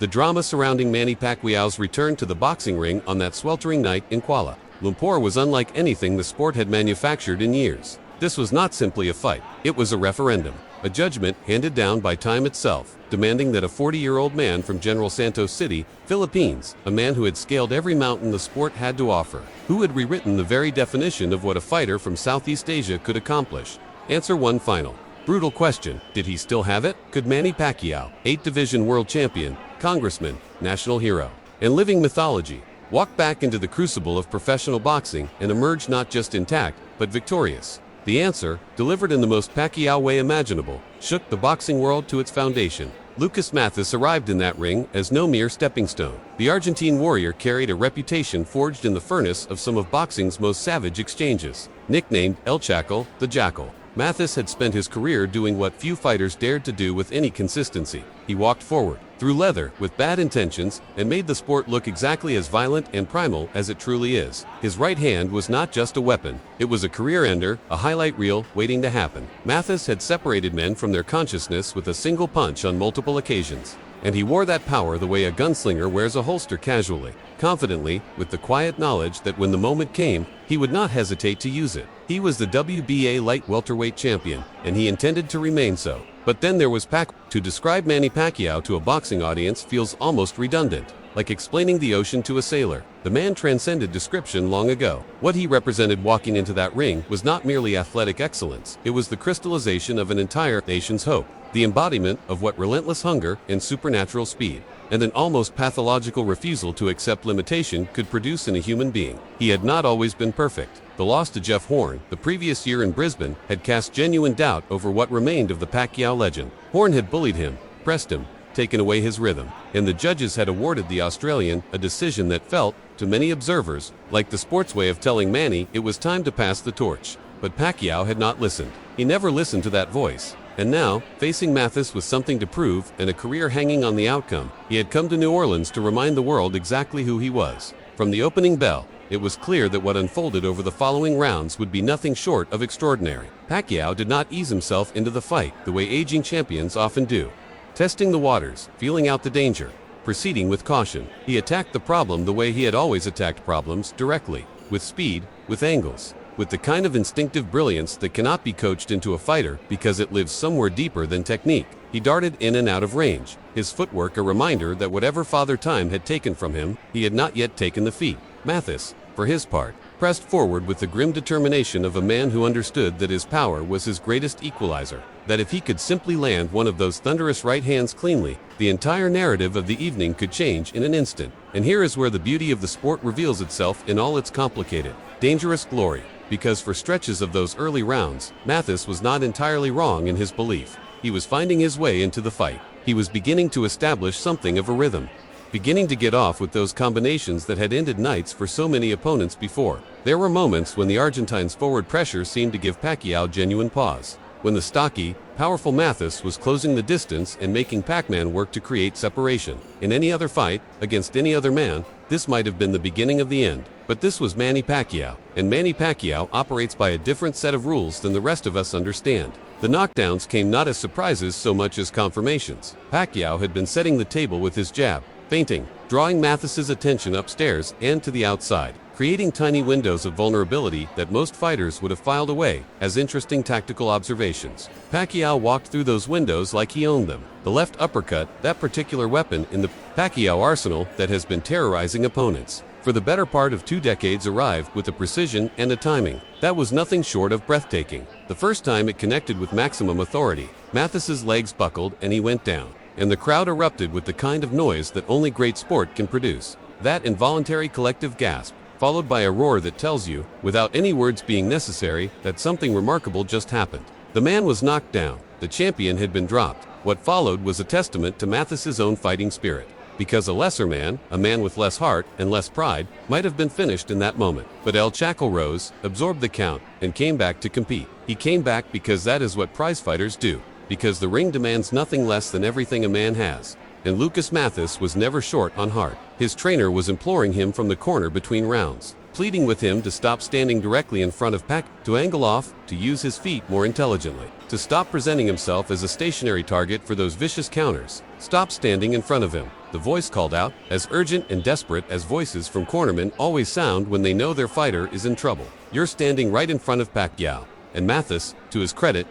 The drama surrounding Manny Pacquiao's return to the boxing ring on that sweltering night in Kuala Lumpur was unlike anything the sport had manufactured in years. This was not simply a fight, it was a referendum, a judgment handed down by time itself, demanding that a 40-year-old man from General Santos City, Philippines, a man who had scaled every mountain the sport had to offer, who had rewritten the very definition of what a fighter from Southeast Asia could accomplish, answer one final, brutal question: did he still have it? Could Manny Pacquiao, 8-division world champion, congressman, national hero, and living mythology, walk back into the crucible of professional boxing and emerge not just intact, but victorious? The answer, delivered in the most Pacquiao way imaginable, shook the boxing world to its foundation. Lucas Matthysse arrived in that ring as no mere stepping stone. The Argentine warrior carried a reputation forged in the furnace of some of boxing's most savage exchanges. Nicknamed El Chacal, the Jackal, Matthysse had spent his career doing what few fighters dared to do with any consistency. He walked forward, through leather, with bad intentions, and made the sport look exactly as violent and primal as it truly is. His right hand was not just a weapon, it was a career ender, a highlight reel waiting to happen. Matthysse had separated men from their consciousness with a single punch on multiple occasions. And he wore that power the way a gunslinger wears a holster casually, confidently, with the quiet knowledge that when the moment came, he would not hesitate to use it. He was the WBA light welterweight champion, and he intended to remain so. But then there was To describe Manny Pacquiao to a boxing audience feels almost redundant, like explaining the ocean to a sailor. The man transcended description long ago. What he represented walking into that ring was not merely athletic excellence, it was the crystallization of an entire nation's hope, the embodiment of what relentless hunger and supernatural speed, and an almost pathological refusal to accept limitation could produce in a human being. He had not always been perfect. The loss to Jeff Horn, the previous year in Brisbane, had cast genuine doubt over what remained of the Pacquiao legend. Horn had bullied him, pressed him, taken away his rhythm, and the judges had awarded the Australian a decision that felt, to many observers, like the sport's way of telling Manny it was time to pass the torch. But Pacquiao had not listened. He never listened to that voice. And now, facing Matthysse with something to prove and a career hanging on the outcome, he had come to New Orleans to remind the world exactly who he was. From the opening bell, it was clear that what unfolded over the following rounds would be nothing short of extraordinary. Pacquiao did not ease himself into the fight the way aging champions often do. Testing the waters, feeling out the danger, proceeding with caution, he attacked the problem the way he had always attacked problems, directly, with speed, with angles, with the kind of instinctive brilliance that cannot be coached into a fighter because it lives somewhere deeper than technique. He darted in and out of range, his footwork a reminder that whatever Father Time had taken from him, he had not yet taken the feat. Matthysse, for his part, pressed forward with the grim determination of a man who understood that his power was his greatest equalizer, that if he could simply land one of those thunderous right hands cleanly, the entire narrative of the evening could change in an instant. And here is where the beauty of the sport reveals itself in all its complicated, dangerous glory. Because for stretches of those early rounds, Matthysse was not entirely wrong in his belief. He was finding his way into the fight. He was beginning to establish something of a rhythm, beginning to get off with those combinations that had ended nights for so many opponents before. There were moments when the Argentine's forward pressure seemed to give Pacquiao genuine pause, when the stocky, powerful Matthysse was closing the distance and making Pac-Man work to create separation. In any other fight, against any other man, this might have been the beginning of the end. But this was Manny Pacquiao, and Manny Pacquiao operates by a different set of rules than the rest of us understand. The knockdowns came not as surprises so much as confirmations. Pacquiao had been setting the table with his jab, feinting, drawing Matthysse's attention upstairs and to the outside, creating tiny windows of vulnerability that most fighters would have filed away as interesting tactical observations. Pacquiao walked through those windows like he owned them. The left uppercut, that particular weapon in the Pacquiao arsenal that has been terrorizing opponents for the better part of 2 decades, arrived with a precision and a timing that was nothing short of breathtaking. The first time it connected with maximum authority, Matthysse's legs buckled and he went down, and the crowd erupted with the kind of noise that only great sport can produce. That involuntary collective gasp, followed by a roar that tells you, without any words being necessary, that something remarkable just happened. The man was knocked down. The champion had been dropped. What followed was a testament to Matthysse's own fighting spirit. Because a lesser man, a man with less heart and less pride, might have been finished in that moment. But El Chacal rose, absorbed the count, and came back to compete. He came back because that is what prize fighters do. Because the ring demands nothing less than everything a man has. And Lucas Matthysse was never short on heart. His trainer was imploring him from the corner between rounds, pleading with him to stop standing directly in front of Pac, to angle off, to use his feet more intelligently, to stop presenting himself as a stationary target for those vicious counters, stop standing in front of him. The voice called out, as urgent and desperate as voices from cornermen always sound when they know their fighter is in trouble. "You're standing right in front of Pacquiao." And Matthysse, to his credit,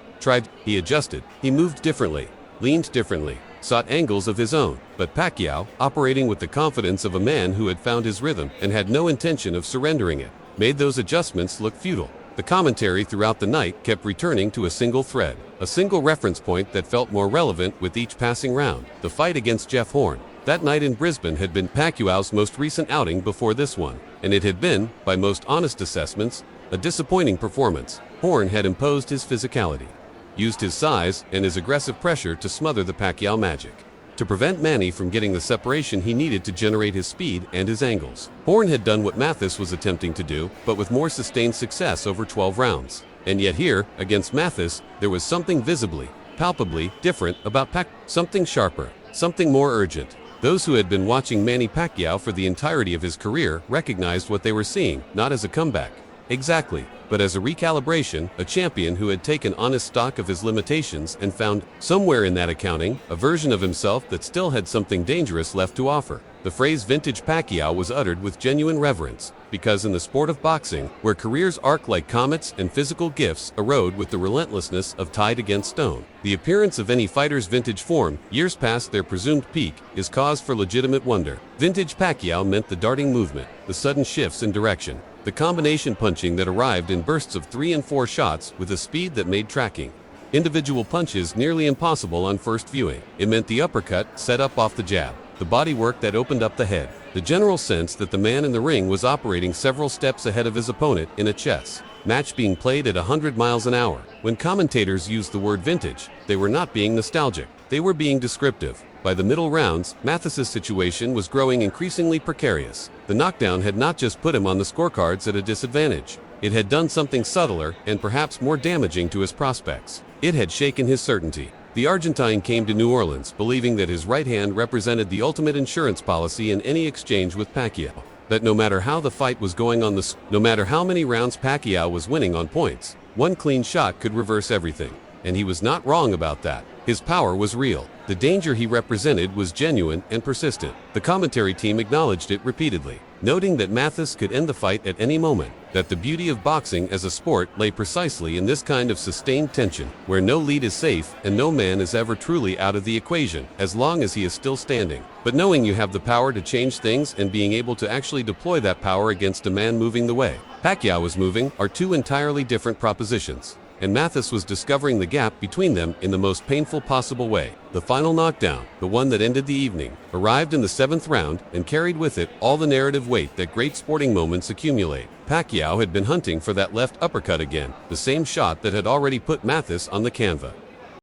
he adjusted. He moved differently, leaned differently, sought angles of his own. But Pacquiao, operating with the confidence of a man who had found his rhythm and had no intention of surrendering it, made those adjustments look futile. The commentary throughout the night kept returning to a single thread, a single reference point that felt more relevant with each passing round: the fight against Jeff Horn. That night in Brisbane had been Pacquiao's most recent outing before this one, and it had been, by most honest assessments, a disappointing performance. Horn had imposed his physicality, used his size and his aggressive pressure to smother the Pacquiao magic, to prevent Manny from getting the separation he needed to generate his speed and his angles. Horn had done what Matthysse was attempting to do, but with more sustained success over 12 rounds. And yet here, against Matthysse, there was something visibly, palpably different about something sharper, something more urgent. Those who had been watching Manny Pacquiao for the entirety of his career recognized what they were seeing, not as a comeback, exactly, but as a recalibration, a champion who had taken honest stock of his limitations and found, somewhere in that accounting, a version of himself that still had something dangerous left to offer. The phrase "vintage Pacquiao" was uttered with genuine reverence, because in the sport of boxing, where careers arc like comets and physical gifts erode with the relentlessness of tide against stone, the appearance of any fighter's vintage form, years past their presumed peak, is cause for legitimate wonder. Vintage Pacquiao meant the darting movement, the sudden shifts in direction, the combination punching that arrived in bursts of 3 and 4 shots with a speed that made tracking individual punches nearly impossible on first viewing. It meant the uppercut set up off the jab, the body work that opened up the head, the general sense that the man in the ring was operating several steps ahead of his opponent in a chess match being played at 100 miles an hour. When commentators used the word vintage, they were not being nostalgic. They were being descriptive. By the middle rounds, Matthysse's situation was growing increasingly precarious. The knockdown had not just put him on the scorecards at a disadvantage. It had done something subtler and perhaps more damaging to his prospects. It had shaken his certainty. The Argentine came to New Orleans believing that his right hand represented the ultimate insurance policy in any exchange with Pacquiao. That no matter how the fight was going no matter how many rounds Pacquiao was winning on points, one clean shot could reverse everything. And he was not wrong about that. His power was real. The danger he represented was genuine and persistent. The commentary team acknowledged it repeatedly, noting that Matthysse could end the fight at any moment, that the beauty of boxing as a sport lay precisely in this kind of sustained tension, where no lead is safe and no man is ever truly out of the equation, as long as he is still standing. But knowing you have the power to change things and being able to actually deploy that power against a man moving the way Pacquiao was moving are two entirely different propositions. And Matthysse was discovering the gap between them in the most painful possible way. The final knockdown, the one that ended the evening, arrived in the 7th round and carried with it all the narrative weight that great sporting moments accumulate. Pacquiao had been hunting for that left uppercut again, the same shot that had already put Matthysse on the canvas.